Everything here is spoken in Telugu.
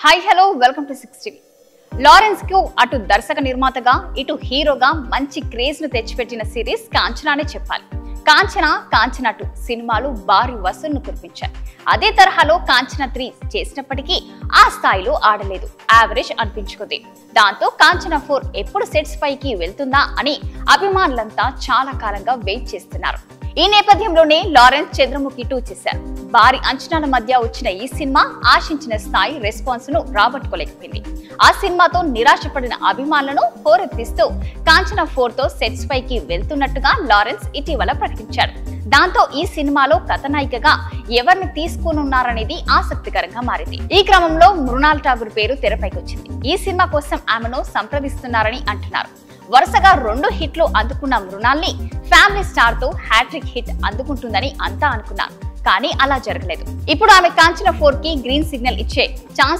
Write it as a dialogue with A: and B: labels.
A: Hi hello welcome to 6 Lawrence కు అటు దర్శక నిర్మాతగా ఇటు హీరోగా మంచి క్రేజ్ ను తెచ్చిపెట్టిన సిరీస్ కాంచనానే చెప్పాలి. కాంచన 2 సినిమాలు భారీ వసూళ్లను కురిపించాయి. అదే తరహాలో కాంచన 3 చేసినప్పటికీ ఆ స్థాయిలో ఆడలేదు, యావరేజ్ అనిపించుకుంది. దాంతో కాంచన 4 ఎప్పుడు సెట్స్ పైకి వెళ్తుందా అని అభిమానులంతా చాలా కాలంగా వెయిట్ చేస్తున్నారు. ఈ నేపథ్యంలోనే లారెన్స్ చంద్రముఖి 2 చేశారు. భారీ అంచనాల మధ్య వచ్చిన ఈ సినిమా ఆశించిన స్థాయి రెస్పాన్స్ ను రాబట్టుకోలేకపోయింది. ఆ సినిమాతో నిరాశపడిన అభిమానులను హోరెత్తిస్తూ కాంచన 4 తో సెట్స్ పైకి వెళ్తున్నట్టుగా లారెన్స్ ఇటీవల ప్రకటించాడు. దాంతో ఈ సినిమాలో కథనాయికగా ఎవరిని తీసుకోనున్నారనేది ఆసక్తికరంగా మారింది. ఈ క్రమంలో మృణాల్ ఠాగూర్ పేరు తెరపైకి వచ్చింది. ఈ సినిమా కోసం ఆమెను సంప్రదిస్తున్నారని అంటున్నారు. వరుసగా 2 హిట్లు అందుకున్న మృణాల్ ని ఫ్యామిలీ స్టార్ తో హ్యాట్రిక్ హిట్ అందుకుంటుందని అంతా అనుకున్నారు. కానీ అలా జరగలేదు. ఇప్పుడు ఆమె కాంచన 4 కి గ్రీన్ సిగ్నల్ ఇచ్చే ఛాన్స్